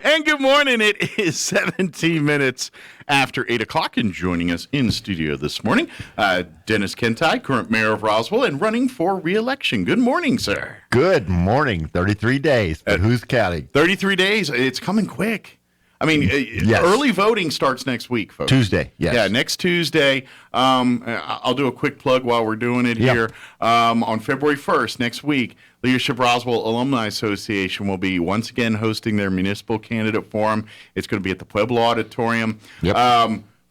And good morning. It is 17 minutes after 8 o'clock, and joining us in studio this morning, Dennis Kintigh, current mayor of Roswell and running for re-election. Good morning, sir. Good morning. 33 days, but who's counting? 33 days. It's coming quick. I mean, Yes. Early voting starts next week, folks. Tuesday, yes. Yeah, next Tuesday. I'll do a quick plug while we're doing it here. On February 1st, next week, Leadership Roswell Alumni Association will be once again hosting their municipal candidate forum. It's going to be at the Pueblo Auditorium. Yep.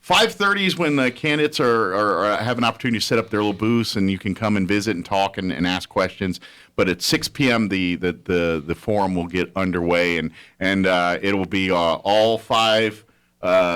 5:30 is when the candidates are have an opportunity to set up their little booths, and you can come and visit and talk and ask questions. But at 6 p.m., the forum will get underway, and it will be all five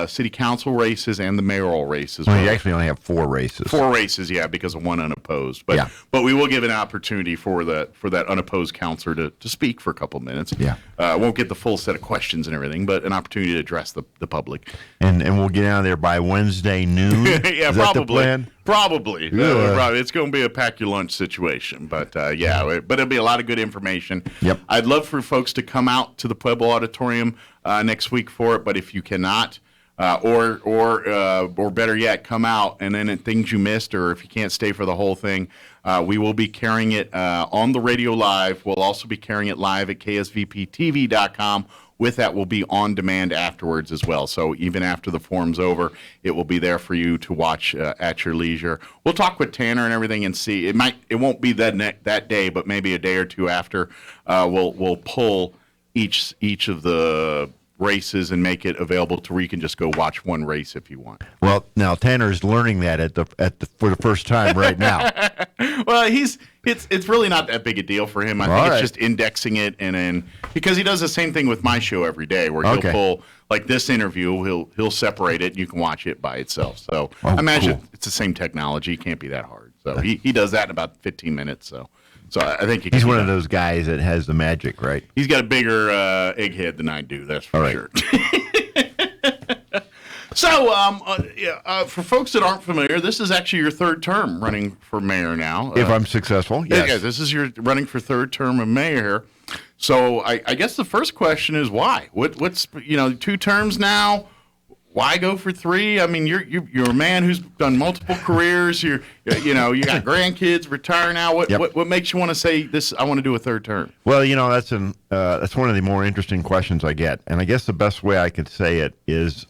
city council races and the mayoral races. Well, you actually only have 4 races. 4 races, yeah, because of one unopposed. But Yeah. but we will give an opportunity for that unopposed counselor to speak for a couple minutes. Yeah. Won't get the full set of questions and everything, but an opportunity to address the public. And we'll get out of there by Wednesday noon. Yeah, Is probably. that the plan? Probably. Yeah. It's going to be a pack your lunch situation, but but it'll be a lot of good information. Yep. I'd love for folks to come out to the Pueblo Auditorium next week for it, but if you cannot, or better yet, come out and then things you missed, or if you can't stay for the whole thing, we will be carrying it on the radio live. We'll also be carrying it live at ksvptv.com. With that, we'll be on demand afterwards as well. So even after the forum's over, it will be there for you to watch at your leisure. We'll talk with Tanner and everything and see. It won't be that day, but maybe a day or two after. We'll pull each of the races and make it available to where you can just go watch one race if you want. Well, now Tanner's learning that for the first time right now. Well, it's really not that big a deal for him. I think it's just indexing it, and then because he does the same thing with my show every day, where he'll pull like this interview, he'll separate it, and you can watch it by itself. So I imagine it's the same technology. It can't be that hard. So he does that in about 15 minutes. So I think he's one of those guys that has the magic, right? He's got a bigger egghead than I do. That's for sure. So, for folks that aren't familiar, this is actually your third term running for mayor now. If I'm successful, yes. Yeah, this is your running for third term of mayor. So, I guess the first question is why? What's 2 terms now? Why go for 3? I mean, you're a man who's done multiple careers. You got grandkids, retire now. What makes you want to say this? I want to do a third term. Well, that's one of the more interesting questions I get, and I guess the best way I could say it is,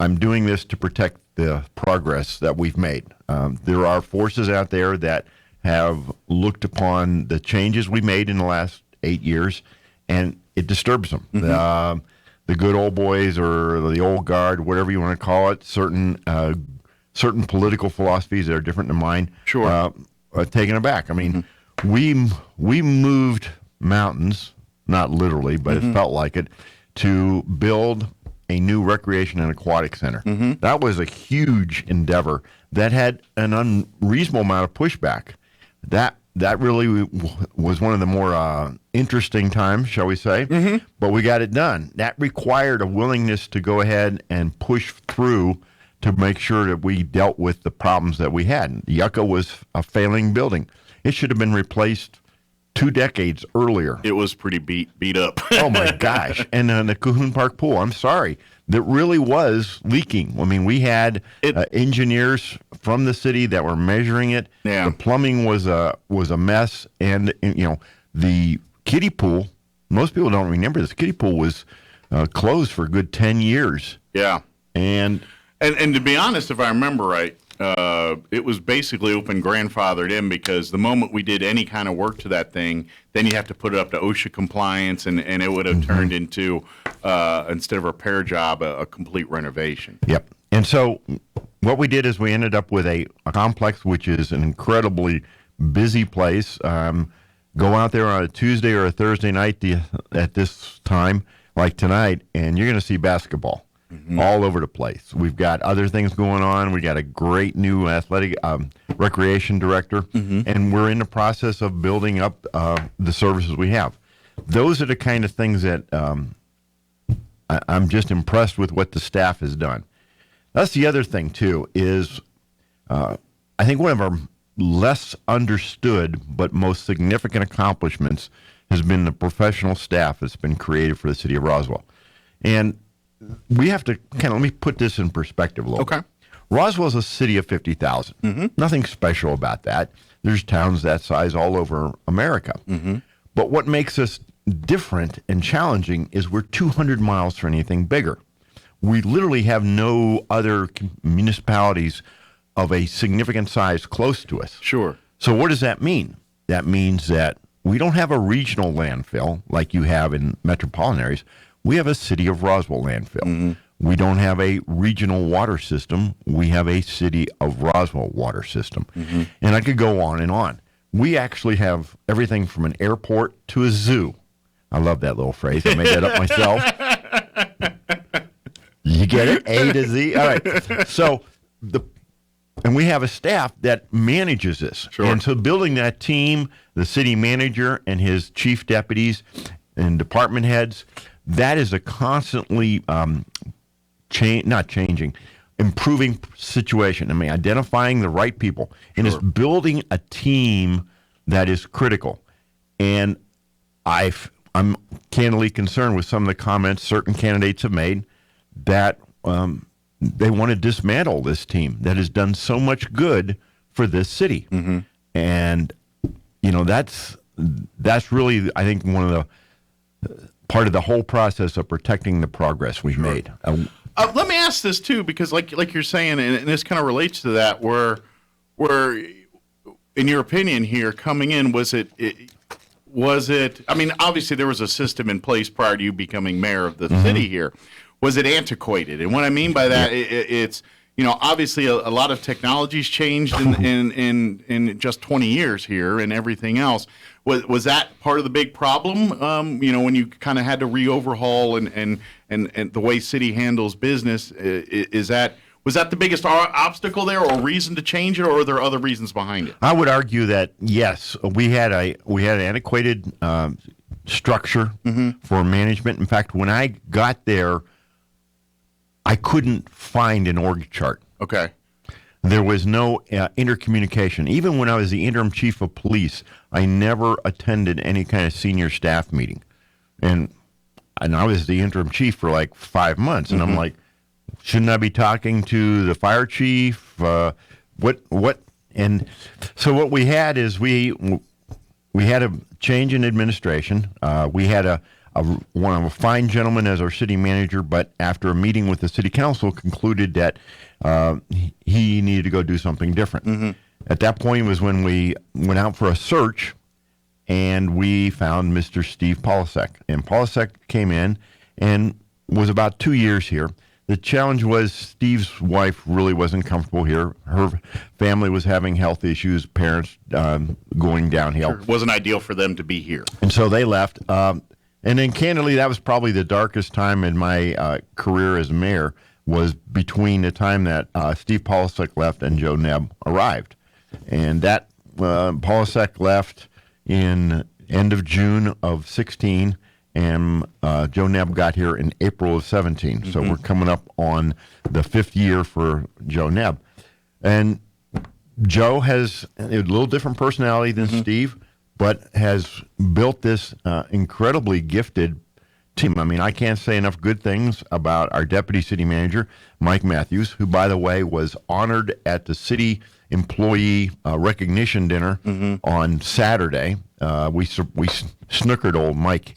I'm doing this to protect the progress that we've made. There are forces out there that have looked upon the changes we made in the last 8 years, and it disturbs them. Mm-hmm. The good old boys or the old guard, whatever you want to call it, certain political philosophies that are different than mine, are taken aback. I mean, we moved mountains, not literally, but it felt like it, to build a new recreation and aquatic center. Mm-hmm. That was a huge endeavor that had an unreasonable amount of pushback. That really was one of the more interesting times, shall we say, but we got it done. That required a willingness to go ahead and push through to make sure that we dealt with the problems that we had. Yucca was a failing building. It should have been replaced 2 decades earlier. It was pretty beat up. Oh, my gosh. And the Cahoon Park pool, I'm sorry, that really was leaking. I mean, we had engineers from the city that were measuring it. Yeah. The plumbing was a mess. And the kiddie pool, most people don't remember this. Kiddie pool was closed for a good 10 years. Yeah. And to be honest, if I remember right, it was basically open grandfathered in, because the moment we did any kind of work to that thing, then you have to put it up to OSHA compliance, and it would have turned into, instead of a repair job, a complete renovation. Yep. And so what we did is we ended up with a complex, which is an incredibly busy place. Go out there on a Tuesday or a Thursday night at this time, like tonight, and you're going to see basketball. All over the place. We've got other things going on. We got a great new athletic recreation director, and we're in the process of building up the services we have. Those are the kind of things that I'm just impressed with what the staff has done. That's the other thing, too, is I think one of our less understood but most significant accomplishments has been the professional staff that's been created for the city of Roswell. And we have to let me put this in perspective a little. Okay. Roswell is a city of 50,000. Nothing special about that. There's towns that size all over America. But what makes us different and challenging is we're 200 miles from anything bigger. We literally have no other municipalities of a significant size close to us. Sure. So what does that mean? That means that we don't have a regional landfill like you have in metropolitan areas. We have a city of Roswell landfill. We don't have a regional water system. We have a city of Roswell water system. And I could go on and on. We actually have everything from an airport to a zoo. I love that little phrase. I made that up myself. You get it? A to Z. All right. So and we have a staff that manages this. Sure. And so building that team, the city manager and his chief deputies and department heads, that is a constantly improving situation. I mean, identifying the right people. And it's building a team that is critical. And I'm candidly concerned with some of the comments certain candidates have made that they want to dismantle this team that has done so much good for this city. And, that's really, I think, one of the part of the whole process of protecting the progress we've made. Let me ask this too, because like you're saying, and this kind of relates to that, where in your opinion here coming in, was it? I mean, obviously there was a system in place prior to you becoming mayor of the city here. Was it antiquated? And what I mean by that, it's obviously a lot of technology's changed in just 20 years here and everything else. Was that part of the big problem? When you kind of had to re-overhaul and the way city handles business, was that the biggest obstacle there, or reason to change it, or are there other reasons behind it? I would argue that yes, we had an antiquated structure for management. In fact, when I got there, I couldn't find an org chart. Okay. There was no intercommunication. Even when I was the interim chief of police, I never attended any kind of senior staff meeting. And I was the interim chief for like 5 months, and I'm like, shouldn't I be talking to the fire chief? What? And so what we had is we had a change in administration. We had a fine gentleman as our city manager, but after a meeting with the city council, concluded that he needed to go do something different. At that point was when we went out for a search, and we found Mr. Steve Polasek. And Polasek came in and was about 2 years here. The challenge was Steve's wife really wasn't comfortable here. Her family was having health issues, parents going downhill. Sure. It wasn't ideal for them to be here. And so they left. And then, candidly, that was probably the darkest time in my career as mayor, was between the time that Steve Polasek left and Joe Nebb arrived. And that Polasek left in end of June of 16, and Joe Nebb got here in April of 17. So we're coming up on the 5th year for Joe Nebb. And Joe has a little different personality than Steve, but has built this incredibly gifted team. I mean, I can't say enough good things about our deputy city manager, Mike Matthews, who, by the way, was honored at the city employee recognition dinner on Saturday. We snookered old Mike,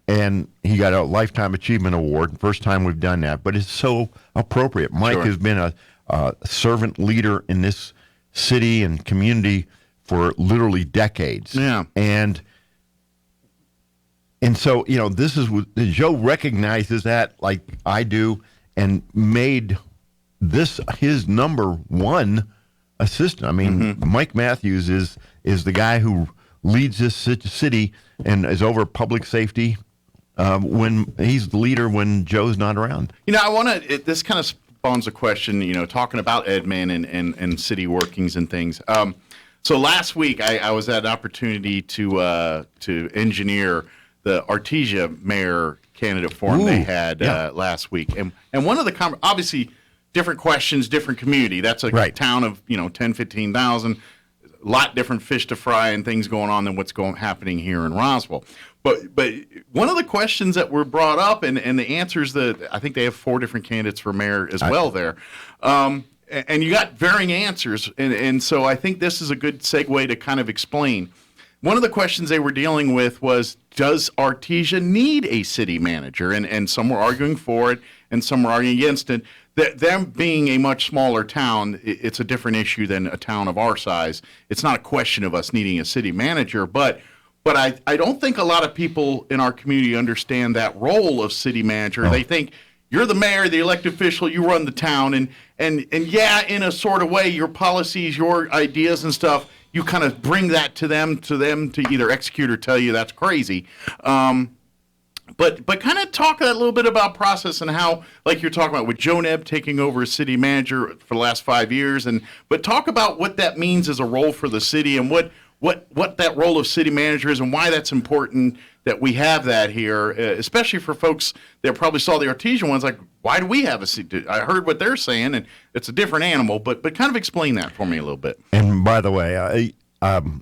and he got a Lifetime Achievement Award. First time we've done that, but it's so appropriate. Mike has been a servant leader in this city and community for literally decades. Yeah. And so, this is what Joe recognizes that, like I do, and made this his number one assistant. I mean, Mike Matthews is the guy who leads this city and is over public safety when he's the leader when Joe's not around. I want to, this kind of spawns a question, talking about Edman and city workings and things. So last week I was at an opportunity to engineer the Artesia mayor candidate forum they had last week. And one of the, obviously different questions, different community. That's a town of, 10, 15,000. lot different fish to fry and things going on than what's happening here in Roswell. But one of the questions that were brought up and the answers that I think they have 4 different candidates for mayor as well there. And you got varying answers. And so I think this is a good segue to kind of explain. One of the questions they were dealing with was, does Artesia need a city manager? And some were arguing for it, and some were arguing against it. Them being a much smaller town, it's a different issue than a town of our size. It's not a question of us needing a city manager, but I don't think a lot of people in our community understand that role of city manager. Oh. They think you're the mayor, the elected official, you run the town, and yeah, in a sort of way, your policies, your ideas and stuff, you kind of bring that to them to either execute or tell you that's crazy. But kind of talk a little bit about process and how, like you're talking about with Joe Nebb taking over as city manager for the last 5 years, but talk about what that means as a role for the city and what that role of city manager is and why that's important that we have that here, especially for folks that probably saw the Artesian ones. Like, why do we have a city? I heard what they're saying, and it's a different animal, but kind of explain that for me a little bit. And by the way,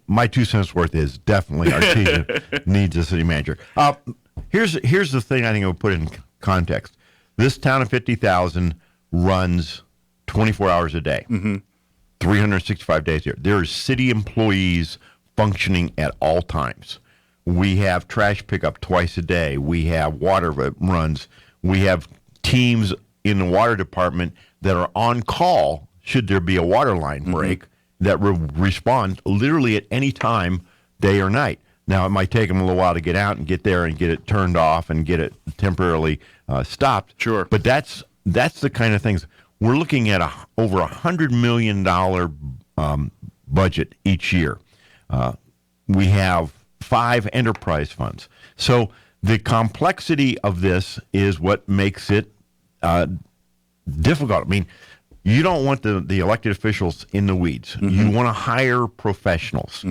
my 2 cents worth is definitely Artesia needs a city manager. Here's the thing I think I would put in context. This town of 50,000 runs 24 hours a day, 365 days a year. There are city employees functioning at all times. We have trash pickup twice a day. We have water runs. We have teams in the water department that are on call should there be a water line break that respond literally at any time, day or night. Now, it might take them a little while to get out and get there and get it turned off and get it temporarily stopped. Sure. But that's the kind of things. We're looking at over $100 million budget each year. We have 5 enterprise funds. So the complexity of this is what makes it difficult. I mean, you don't want the elected officials in the weeds. You want to hire professionals.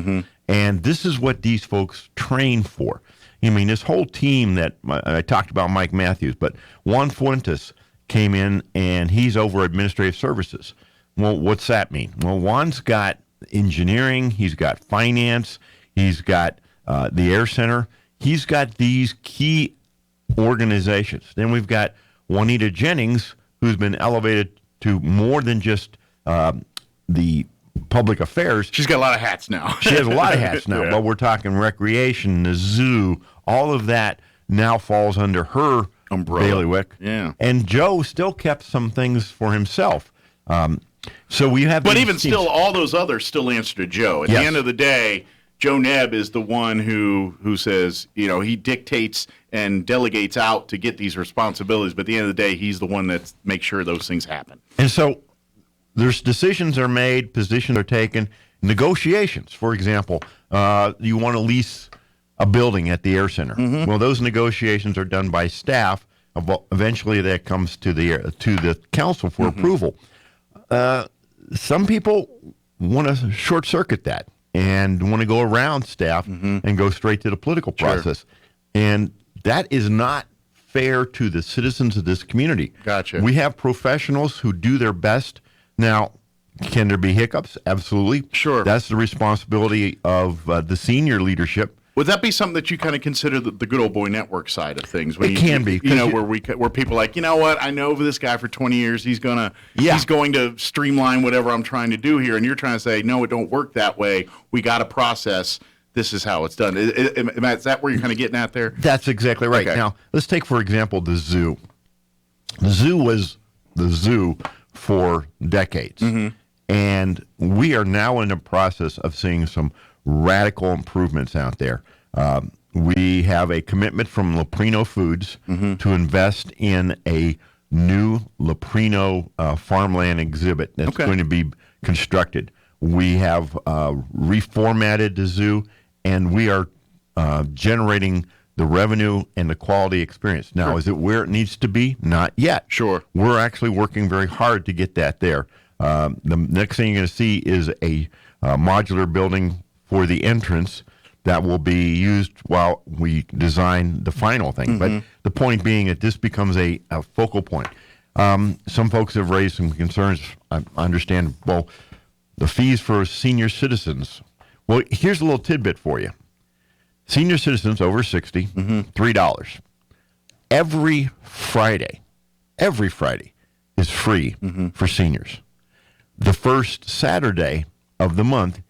And this is what these folks train for. I mean, this whole team that I talked about, Mike Matthews, but Juan Fuentes came in and he's over administrative services. Well, what's that mean? Well, Juan's got engineering, he's got finance, he's got the Air Center, he's got these key organizations. Then we've got Juanita Jennings, who's been elevated to more than just the public affairs. She's got a lot of hats now. She has a lot of hats now, but we're talking recreation, the zoo, all of that now falls under her bailiwick. Yeah. And Joe still kept some things for himself. So we have. But even still, all those others still answer to Joe. At the end of the day, Joe Nebb is the one who says, he dictates and delegates out to get these responsibilities. But at the end of the day, he's the one that makes sure those things happen. And so there's decisions are made, positions are taken, negotiations. For example, you want to lease a building at the Air Center. Well, those negotiations are done by staff. Eventually, that comes to the council for approval. Some people want to short circuit that and want to go around staff and go straight to the political process. And that is not fair to the citizens of this community. Gotcha. We have professionals who do their best. Now, can there be hiccups? Absolutely. Sure. That's the responsibility of the senior leadership. Would that be something that you kind of consider the good old boy network side of things? It can be. Where people are like, you know what, I know this guy for 20 years, he's going to streamline whatever I'm trying to do here, and you're trying to say, no, it don't work that way. We got a process. This is how it's done. Is that where you're kind of getting at there? That's exactly right. Okay. Now, let's take, for example, the zoo. The zoo was the zoo for decades. And we are now in the process of seeing some radical improvements out there. We have a commitment from Leprino Foods to invest in a new Leprino farmland exhibit that's going to be constructed. We have reformatted the zoo, and we are generating the revenue and the quality experience. Now, is it where it needs to be? Not yet. Sure. We're actually working very hard to get that there. The next thing you're going to see is a modular building for the entrance that will be used while we design the final thing. But the point being that this becomes a focal point. Some folks have raised some concerns. I understand, well, the fees for senior citizens. Well, here's a little tidbit for you. Senior citizens over 60, $3. Every Friday is free for seniors. The first Saturday of the month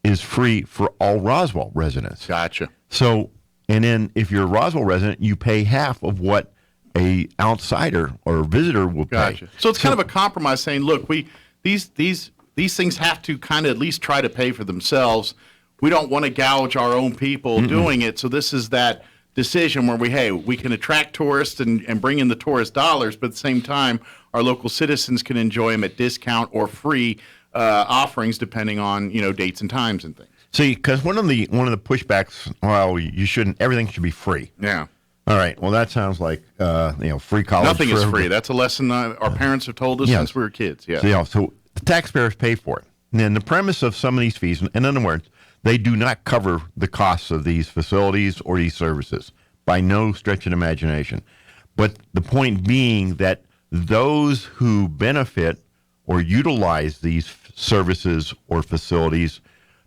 is free for all Roswell residents. Gotcha. So, and then if you're a Roswell resident, you pay half of what a outsider or visitor will pay. Gotcha. So it's kind of a compromise saying, look, these things have to kind of at least try to pay for themselves. We don't want to gouge our own people doing it. So this is that decision where we can attract tourists and bring in the tourist dollars, but at the same time, our local citizens can enjoy them at discount or free offerings depending on, dates and times and things. See, because one of the pushbacks, well, everything should be free. Yeah. All right. Well, that sounds like free college. Nothing for is everybody. free. That's a lesson our parents have told us since we were kids. Yeah. So the taxpayers pay for it. And the premise of some of these fees, in other words, they do not cover the costs of these facilities or these services by no stretch of imagination. But the point being that those who benefit or utilize these services or facilities,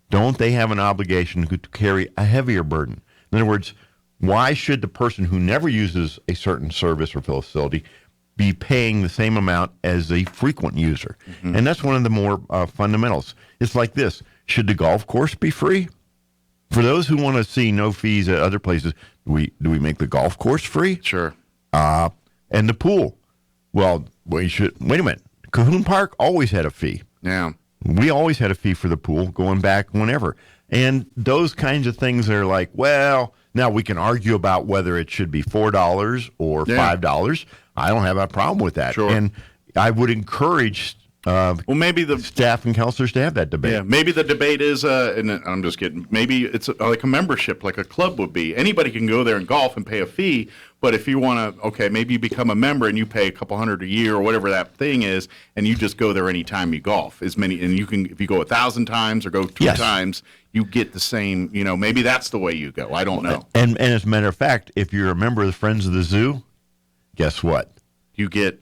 don't they have an obligation to carry a heavier burden? In other words, why should the person who never uses a certain service or facility be paying the same amount as a frequent user? And that's one of the more fundamentals. It's like this. Should the golf course be free? For those who want to see no fees at other places, do we make the golf course free? Sure. And the pool? Well, wait a minute. Cahoon Park always had a fee. Yeah. We always had a fee for the pool going back whenever. And those kinds of things are like, well, now we can argue about whether it should be $4 or $5. I don't have a problem with that. Sure. And I would encourage maybe the staff and counselors to have that debate. Yeah, maybe the debate is, and I'm just kidding, maybe it's like a membership, like a club would be. Anybody can go there and golf and pay a fee, but if you want to, maybe you become a member and you pay a couple $100 a year or whatever that thing is, and you just go there anytime you golf. And you can, if you go 1,000 times or go two times, you get the same, maybe that's the way you go. I don't know. And as a matter of fact, if you're a member of the Friends of the Zoo, guess what? You get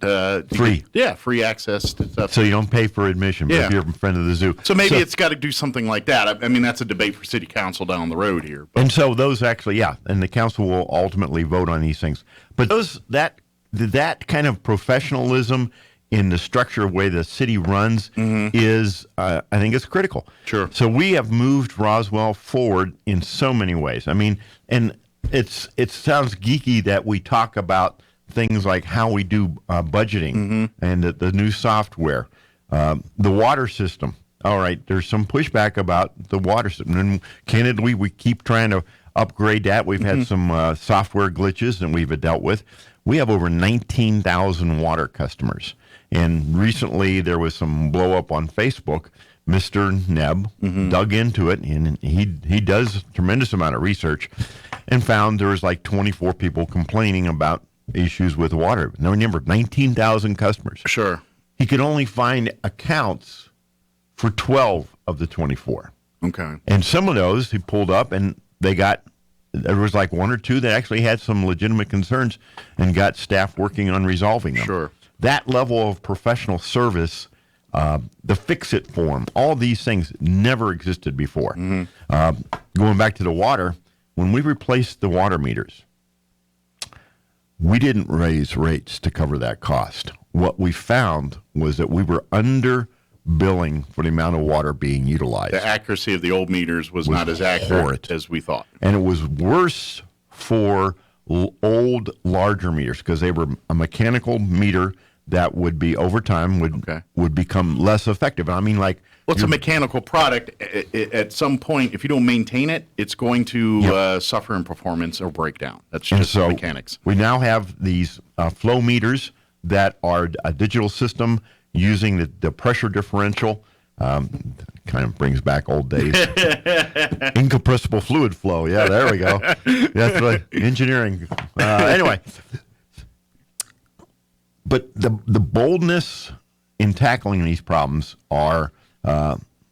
free. Free access to stuff. So you don't pay for admission, but if you're a friend of the zoo. So maybe it's got to do something like that. I mean, that's a debate for city council down the road here. And so those actually, and the council will ultimately vote on these things. But that kind of professionalism in the structure of way the city runs is, I think it's critical. Sure. So we have moved Roswell forward in so many ways. I mean, and it sounds geeky that we talk about things like how we do budgeting and the new software, the water system. All right, there's some pushback about the water system. And candidly, we keep trying to upgrade that. We've had some software glitches and we've dealt with. We have over 19,000 water customers. And recently there was some blow up on Facebook. Mr. Neb dug into it, and he does a tremendous amount of research and found there was like 24 people complaining about issues with water. Now remember, 19,000 customers. Sure. He could only find accounts for 12 of the 24. Okay. And some of those he pulled up, and there was like one or two that actually had some legitimate concerns and got staff working on resolving them. Sure. That level of professional service, the fix-it form, all these things never existed before. Going back to the water, when we replaced the water meters, we didn't raise rates to cover that cost. What we found was that we were under billing for the amount of water being utilized. The accuracy of the old meters was not as accurate as we thought. And it was worse for old, larger meters because they were a mechanical meter that would be, over time, would become less effective. And I mean, like... Well, it's a mechanical product. At some point, if you don't maintain it, it's going to suffer in performance or breakdown. That's just mechanics. We now have these flow meters that are a digital system using the pressure differential. Kind of brings back old days. Incompressible fluid flow. Yeah, there we go. That's like engineering. Anyway. But the boldness in tackling these problems are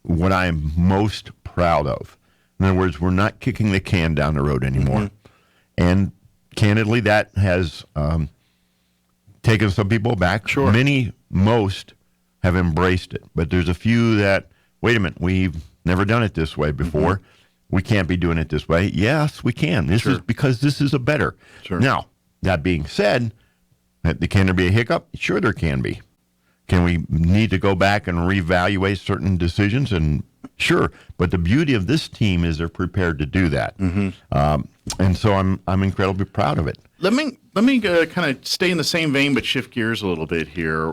what I'm most proud of. In other words, we're not kicking the can down the road anymore. And candidly, that has taken some people back. Sure. Most have embraced it. But there's a few that wait a minute, we've never done it this way before. We can't be doing it this way. Yes, we can. This is because this is a better. Sure. Now, that being said, can there be a hiccup? Sure, there can be. Can we need to go back and reevaluate certain decisions? And sure, but the beauty of this team is they're prepared to do that. And so I'm incredibly proud of it. Let me kind of stay in the same vein, but shift gears a little bit here.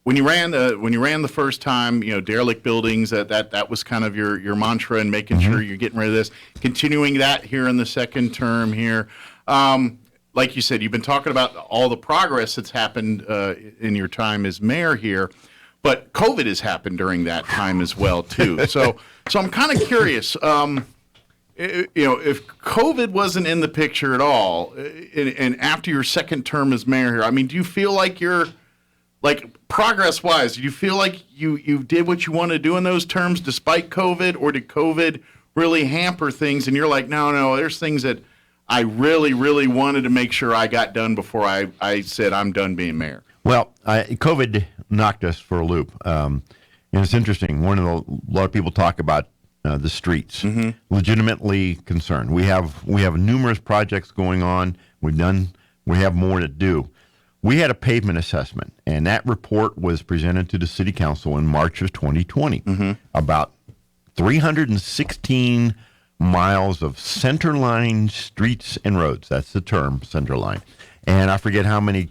When you ran the first time, derelict buildings, that was kind of your mantra, and making sure you're getting rid of this. Continuing that here in the second term here. Like you said, you've been talking about all the progress that's happened in your time as mayor here, but COVID has happened during that time as well too. So I'm kind of curious. If COVID wasn't in the picture at all, and after your second term as mayor here, I mean, do you feel like you're, like, progress-wise, do you feel like you did what you wanted to do in those terms despite COVID, or did COVID really hamper things and you're like, no, there's things that I really, really wanted to make sure I got done before I said I'm done being mayor? Well, COVID knocked us for a loop. And it's interesting. A lot of people talk about the streets. Legitimately concerned. We have numerous projects going on. We have more to do. We had a pavement assessment, and that report was presented to the city council in March of 2020. About 316 miles of centerline streets and roads. That's the term, centerline. And I forget how many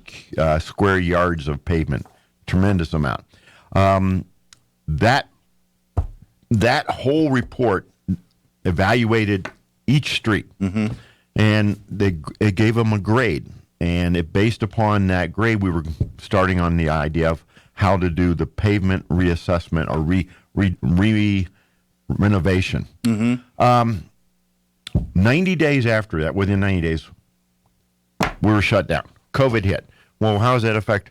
square yards of pavement. Tremendous amount. That whole report evaluated each street, and it gave them a grade. And based upon that grade, we were starting on the idea of how to do the pavement reassessment or renovation. 90 days after that, within 90 days, we were shut down. COVID hit. Well, how does that affect?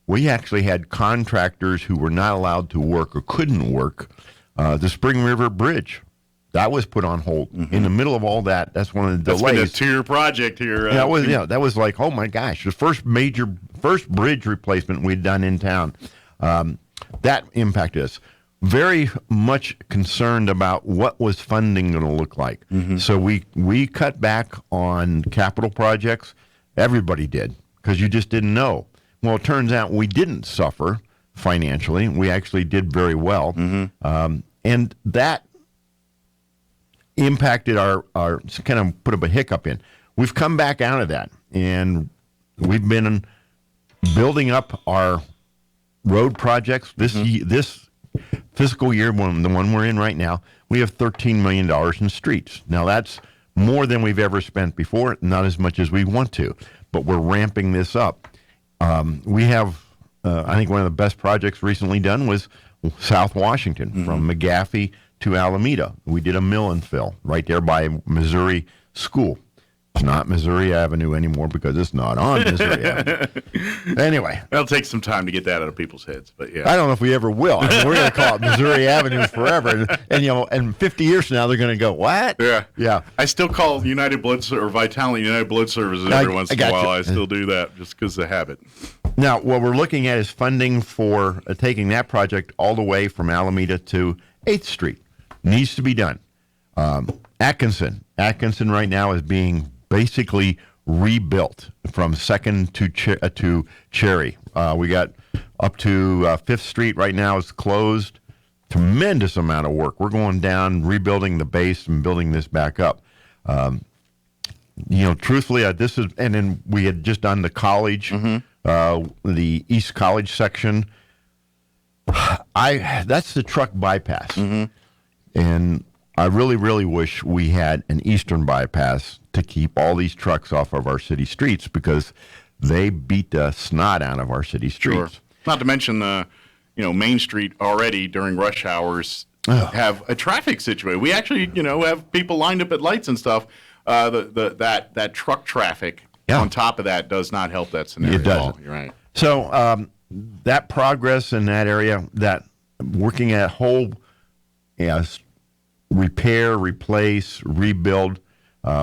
We actually had contractors who were not allowed to work or couldn't work. The Spring River Bridge, that was put on hold. In the middle of all that, that's one of the delays. That's been a 2-year project here. That was like, oh my gosh, the first bridge replacement we'd done in town. That impacted us. Very much concerned about what was funding going to look like. So we cut back on capital projects. Everybody did, because you just didn't know. Well, it turns out we didn't suffer financially. We actually did very well. And that impacted our kind of put a hiccup in. We've come back out of that, and we've been building up our road projects. This fiscal year, the one we're in right now, we have $13 million in streets. Now, that's more than we've ever spent before, not as much as we want to, but we're ramping this up. We have, I think one of the best projects recently done was South Washington, from McGaffey to Alameda. We did a mill and fill right there by Missouri School. It's not Missouri Avenue anymore because it's not on Missouri Avenue. Anyway. It'll take some time to get that out of people's heads, but yeah. I don't know if we ever will. I mean, we're going to call it Missouri Avenue forever. And 50 years from now, they're going to go, what? Yeah. Yeah. I still call United Blood or Vitaly United Blood Services every once in a while. I still do that just because of habit. Now, what we're looking at is funding for taking that project all the way from Alameda to 8th Street. Needs to be done. Atkinson right now is being basically rebuilt from 2nd to Cherry. We got up to 5th Street right now is closed. Tremendous amount of work. We're going down, rebuilding the base and building this back up. Truthfully, and then we had just done the college, the East College section. That's the truck bypass. And I really, really wish we had an eastern bypass to keep all these trucks off of our city streets, because they beat the snot out of our city streets. Sure. Not to mention Main Street already during rush hours have a traffic situation. We actually, have people lined up at lights and stuff. That truck traffic on top of that does not help that scenario at all. You're right. So that progress in that area, that working at whole, repair, replace, rebuild.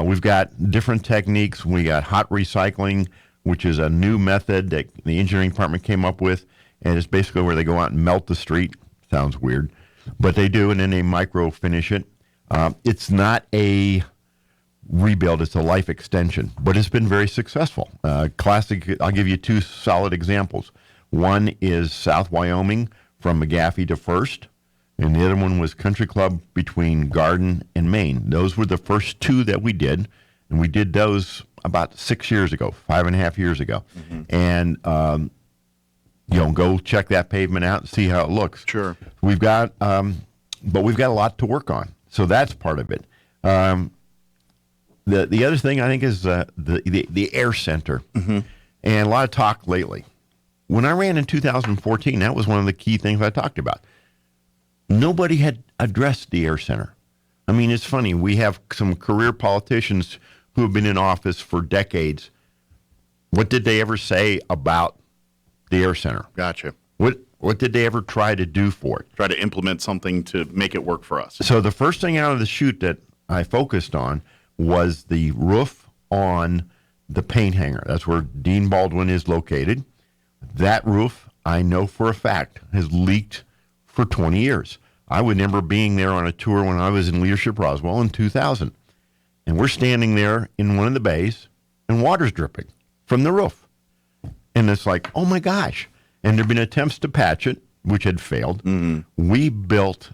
We've got different techniques. We got hot recycling, which is a new method that the engineering department came up with, and it's basically where they go out and melt the street. Sounds weird, but they do, and then they micro finish it. It's not a rebuild, it's a life extension, but it's been very successful. Classic, I'll give you two solid examples. One is South Wyoming from McGaffey to First, and the other one was Country Club between Garden and Maine. Those were the first two that we did, and we did those about 6 years ago, 5.5 years ago. And go check that pavement out and see how it looks. Sure. We've got, but we've got a lot to work on, so that's part of it. The other thing I think is the air center, and a lot of talk lately. When I ran in 2014, that was one of the key things I talked about. Nobody had addressed the air center. I mean, it's funny. We have some career politicians who have been in office for decades. What did they ever say about the air center? Gotcha. What did they ever try to do for it? Try to implement something to make it work for us. So the first thing out of the chute that I focused on was the roof on the paint hangar. That's where Dean Baldwin is located. That roof, I know for a fact, has leaked for 20 years. I remember being there on a tour when I was in Leadership Roswell in 2000. And we're standing there in one of the bays, and water's dripping from the roof. And it's like, oh my gosh. And there have been attempts to patch it, which had failed. We built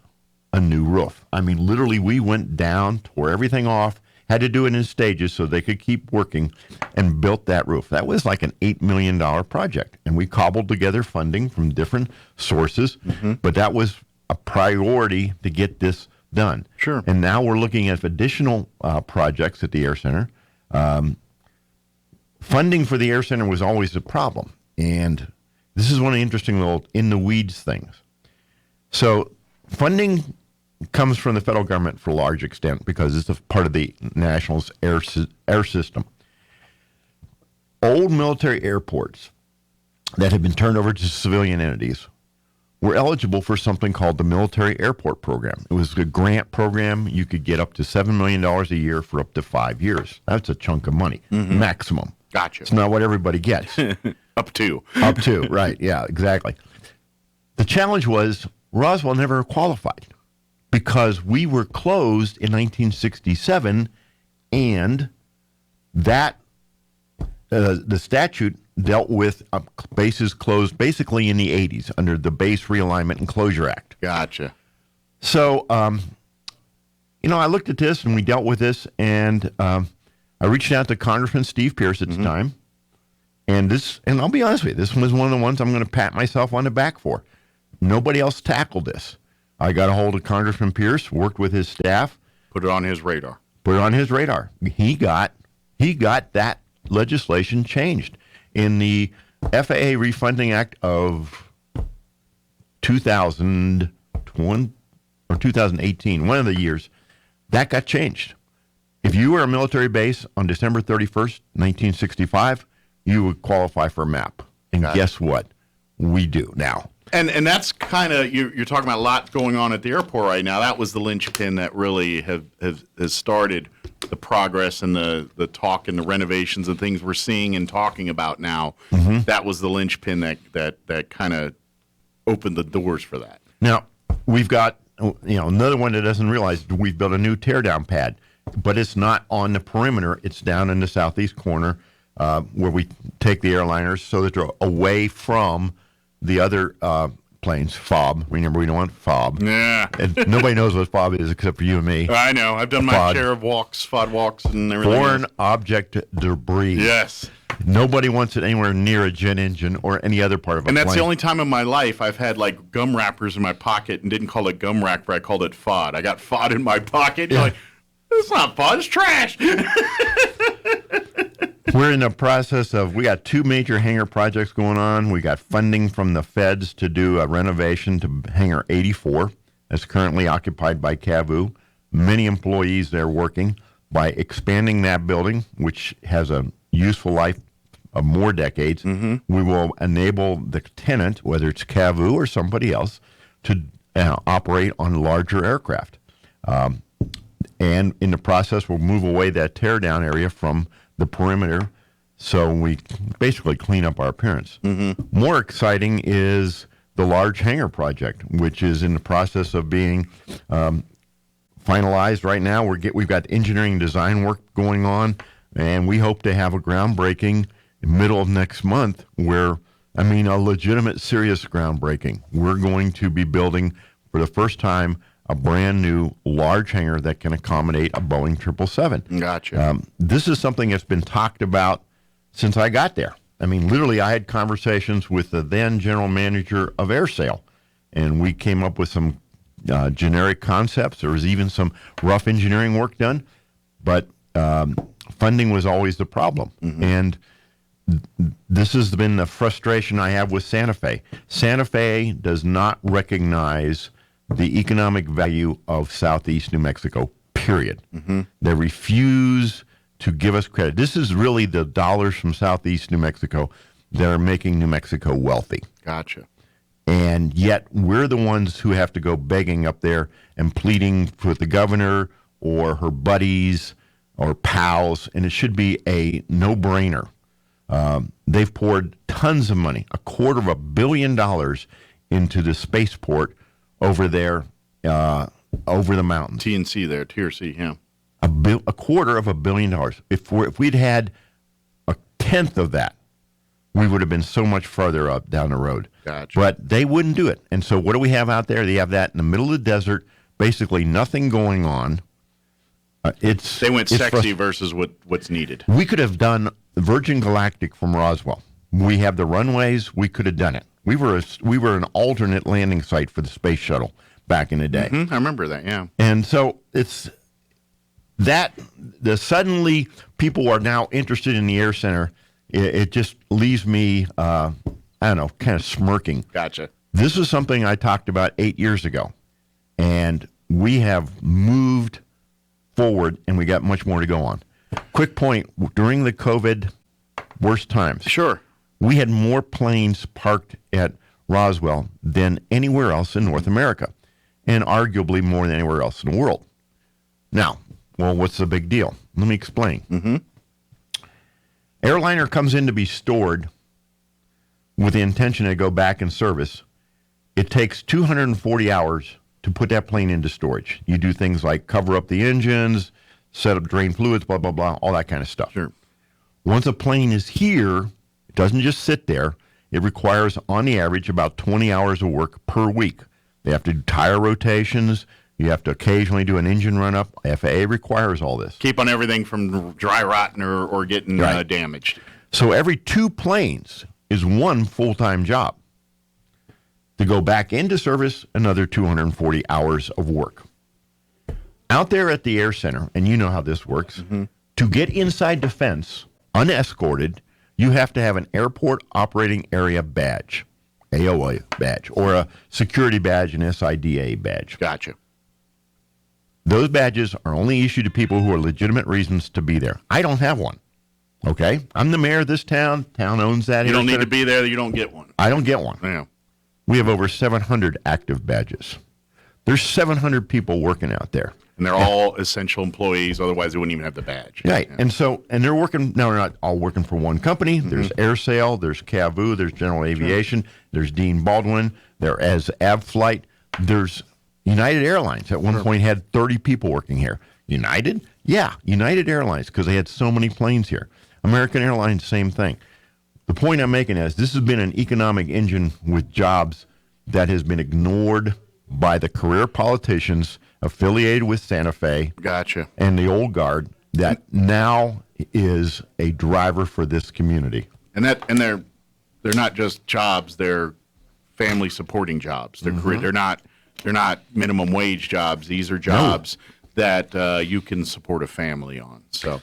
a new roof. I mean, literally, we went down, tore everything off, had to do it in stages so they could keep working, and built that roof. That was like an $8 million project. And we cobbled together funding from different sources, but that was a priority to get this done. Sure. And now we're looking at additional projects at the Air Center. Funding for the Air Center was always a problem. And this is one of the interesting little in-the-weeds things. So funding comes from the federal government for a large extent because it's a part of the national's air system. Old military airports that had been turned over to civilian entities were eligible for something called the Military Airport Program. It was a grant program. You could get up to $7 million a year for up to 5 years. That's a chunk of money, maximum. Gotcha. It's not what everybody gets. Up to. Up to, right. Yeah, exactly. The challenge was Roswell never qualified because we were closed in 1967, and that the statute dealt with bases closed basically in the 80s under the Base Realignment and Closure Act. Gotcha. So, I looked at this, and we dealt with this, and I reached out to Congressman Steve Pierce at the time, and I'll be honest with you, this was one of the ones I'm going to pat myself on the back for. Nobody else tackled this. I got a hold of Congressman Pierce, worked with his staff. Put it on his radar. He got that legislation changed. In the FAA Refunding Act of 2001 or 2018, one of the years, that got changed. If you were a military base on December 31st, 1965, you would qualify for a MAP. And guess what? We do now. And that's kind of, you're talking about a lot going on at the airport right now. That was the linchpin that really has started the progress and the talk and the renovations and things we're seeing and talking about now. That was the linchpin that kind of opened the doors for that. Now, we've got another one that doesn't realize we've built a new teardown pad, but it's not on the perimeter. It's down in the southeast corner where we take the airliners so that they're away from the other planes. FOB. Remember, we don't want FOB. Yeah. And nobody knows what FOB is except for you and me. I know. I've done my share of FOD walks and everything. Foreign object debris. Yes. Nobody wants it anywhere near a jet engine or any other part of a plane. And that's the only time in my life I've had like gum wrappers in my pocket and didn't call it gum wrapper. I called it FOD. I got FOD in my pocket. You're like, it's not FOD. It's trash. We're in the process of, we got two major hangar projects going on. We got funding from the feds to do a renovation to Hangar 84 that's currently occupied by CAVU. Many employees there working by expanding that building, which has a useful life of more decades. We will enable the tenant, whether it's CAVU or somebody else, to operate on larger aircraft. And in the process, we'll move away that teardown area from the perimeter, so we basically clean up our appearance. More exciting is the large hangar project, which is in the process of being finalized right now. We've got engineering design work going on, and we hope to have a groundbreaking middle of next month where, a legitimate, serious groundbreaking. We're going to be building, for the first time, a brand new large hangar that can accommodate a Boeing 777. Gotcha. This is something that's been talked about since I got there. Literally, I had conversations with the then general manager of AirSail, and we came up with some generic concepts. There was even some rough engineering work done, but funding was always the problem. And this has been the frustration I have with Santa Fe. Santa Fe does not recognize the economic value of Southeast New Mexico, period. They refuse to give us credit. This is really the dollars from Southeast New Mexico that are making New Mexico wealthy. Gotcha. And yet we're the ones who have to go begging up there and pleading with the governor or her buddies or pals, and it should be a no-brainer. They've poured tons of money, $250 million into the spaceport over there, over the mountains. TNC there, Tier C, yeah. $250 million. If we'd had a tenth of that, we would have been so much farther up down the road. Gotcha. But they wouldn't do it. And so what do we have out there? They have that in the middle of the desert, basically nothing going on. They went sexy versus what's needed. We could have done Virgin Galactic from Roswell. We have the runways. We could have done it. We were an alternate landing site for the space shuttle back in the day. I remember that, yeah. And so it's that suddenly people are now interested in the Air Center. It just leaves me, kind of smirking. Gotcha. This is something I talked about 8 years ago, and we have moved forward, and we got much more to go on. Quick point, during the COVID worst times, Sure. we had more planes parked at Roswell than anywhere else in North America, and arguably more than anywhere else in the world. Now, well, what's the big deal? Let me explain. Airliner comes in to be stored with the intention to go back in service. It takes 240 hours to put that plane into storage. You do things like cover up the engines, set up drain fluids, blah, blah, blah, all that kind of stuff. Sure. Once a plane is here, it doesn't just sit there. It requires, on the average, about 20 hours of work per week. They have to do tire rotations. You have to occasionally do an engine run-up. FAA requires all this. Keep on everything from dry rotting or getting damaged. So every 2 planes is 1 full-time job. To go back into service, another 240 hours of work. Out there at the Air Center, and you know how this works, to get inside the fence unescorted, you have to have an Airport Operating Area badge, AOA badge, or a security badge, an SIDA badge. Gotcha. Those badges are only issued to people who are legitimate reasons to be there. I don't have one. Okay? I'm the mayor of this town. Town owns that. You don't need to be there. You don't get one. I don't get one. Yeah. We have over 700 active badges. There's 700 people working out there. And they're all essential employees. Otherwise, they wouldn't even have the badge. Right. Yeah. And they're working, now they're not all working for one company. There's AirSail, there's CAVU, there's General Aviation, there's Dean Baldwin, there's AvFlight, there's United Airlines. At one point had 30 people working here. United? Yeah, United Airlines, because they had so many planes here. American Airlines, same thing. The point I'm making is this has been an economic engine with jobs that has been ignored by the career politicians affiliated with Santa Fe. Gotcha. And the old guard that now is a driver for this community. And they're not just jobs, they're family supporting jobs. They're they're not minimum wage jobs. These are jobs that you can support a family on. So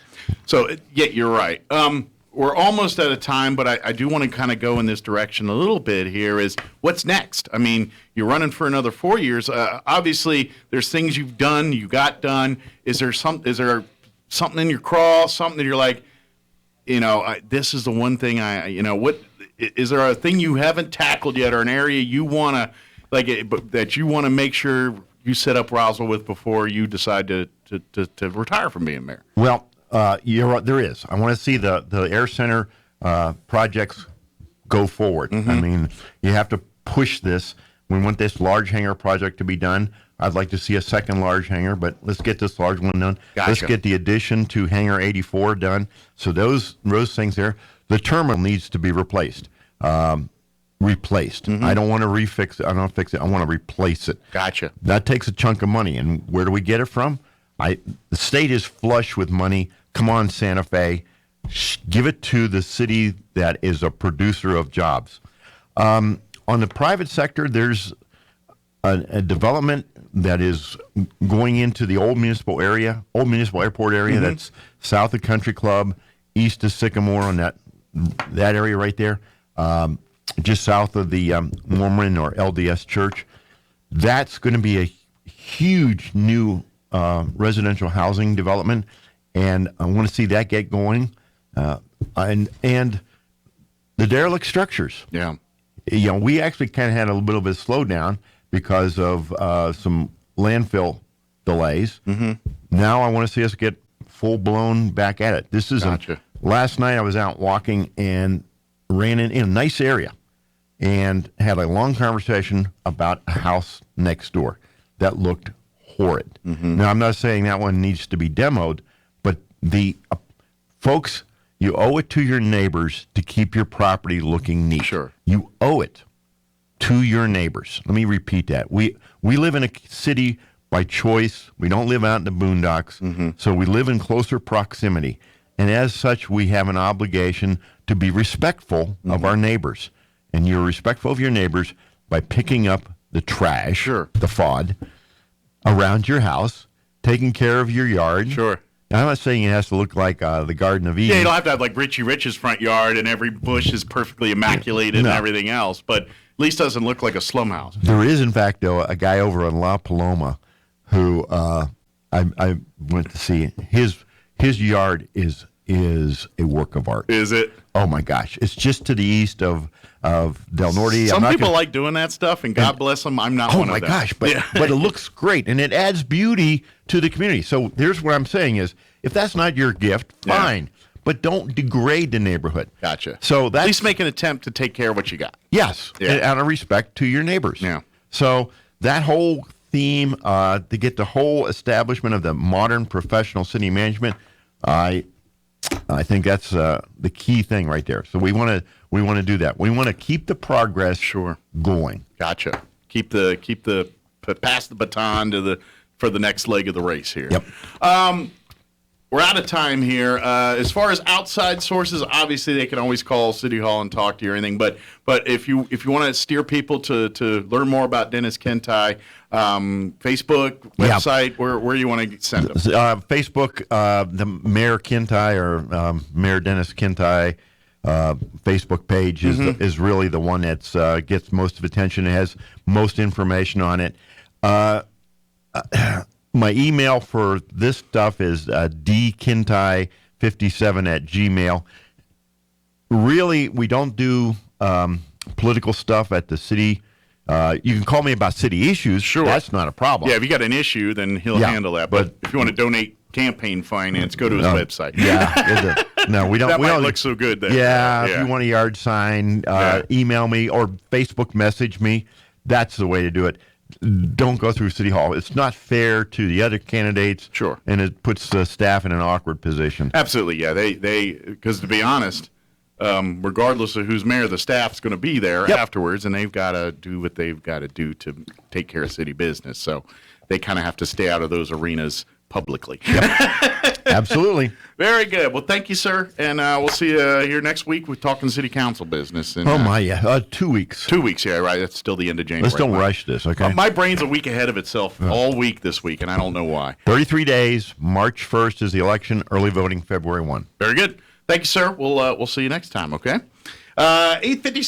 yeah, you're right. We're almost out of time, but I do want to kind of go in this direction a little bit here is what's next? I mean, you're running for another 4 years. Obviously, there's things you got done. Is there something in your craw, something that you're like, this is the one thing what is there a thing you haven't tackled yet or an area you want to, that you want to make sure you set up Roswell with before you decide to retire from being mayor? Well, there is. I want to see the Air Center projects go forward. I mean, you have to push this. We want this large hangar project to be done. I'd like to see a second large hangar, but let's get this large one done. Gotcha. Let's get the addition to hangar 84 done. So those things there. The terminal needs to be replaced. Replaced. I don't want to refix it. I don't fix it. I want to replace it. Gotcha. That takes a chunk of money. And where do we get it from? The state is flush with money. Come on, Santa Fe. Give it to the city that is a producer of jobs. On the private sector, there's a development that is going into the old municipal airport area that's south of Country Club, east of Sycamore, on that area right there, just south of the Mormon or LDS Church. That's going to be a huge new residential housing development, and I want to see that get going. And the derelict structures. Yeah. We actually kind of had a little bit of a slowdown because of some landfill delays. Now I want to see us get full-blown back at it. This is Gotcha. Last night I was out walking and ran in a nice area and had a long conversation about a house next door that looked horrid. Now, I'm not saying that one needs to be demoed, but the folks, you owe it to your neighbors to keep your property looking neat. Sure. You owe it to your neighbors. Let me repeat that. We live in a city by choice. We don't live out in the boondocks, so we live in closer proximity. And as such, we have an obligation to be respectful of our neighbors. And you're respectful of your neighbors by picking up the trash, Sure. the FOD, around your house, taking care of your yard. Sure. I'm not saying it has to look like the Garden of Eden. Yeah, you don't have to have like Richie Rich's front yard and every bush is perfectly immaculated and everything else, but at least doesn't look like a slum house. There is, in fact, though, a guy over in La Paloma who I went to see. His yard is a work of art. Is it? Oh my gosh! It's just to the east of Del Norte. Some people like doing that stuff, and God bless them. I'm not one of them. Oh my gosh! But but it looks great, and it adds beauty to the community. So here's what I'm saying: is if that's not your gift, fine, but don't degrade the neighborhood. Gotcha. So that's, at least make an attempt to take care of what you got. Yes, out of respect to your neighbors. Yeah. So that whole theme to get the whole establishment of the modern professional city management, I think that's the key thing right there. So we want to do that. We want to keep the progress going. Gotcha. Pass the baton for the next leg of the race here. Yep. We're out of time here. As far as outside sources, obviously they can always call City Hall and talk to you or anything. But if you want to steer people to learn more about Dennis Kintigh, Facebook, website, where you want to send them? Facebook, the Mayor Kintigh or Mayor Dennis Kintigh Facebook page is really the one that's gets most of attention. It has most information on it. My email for this stuff is dkintigh57@gmail. Really, we don't do political stuff at the city. You can call me about city issues. Sure. That's not a problem. Yeah, if you got an issue, then he'll handle that. But if you want to donate campaign finance, go to his website. Yeah. No, we don't. That we might don't look so good there. Yeah, if you want a yard sign, email me or Facebook message me. That's the way to do it. Don't go through City Hall. It's not fair to the other candidates. Sure. And it puts the staff in an awkward position. Absolutely, yeah. Because to be honest, regardless of who's mayor, the staff's going to be there afterwards, and they've got to do what they've got to do to take care of city business. So they kind of have to stay out of those arenas publicly. Yep. Absolutely. Very good. Well, thank you, sir. And we'll see you here next week with Talking City Council business. And, 2 weeks. 2 weeks, yeah, right. That's still the end of January. Let's don't rush this, okay? My brain's a week ahead of itself all week this week, and I don't know why. 33 days. March 1st is the election. Early voting February 1. Very good. Thank you, sir. We'll see you next time, okay? 8:56.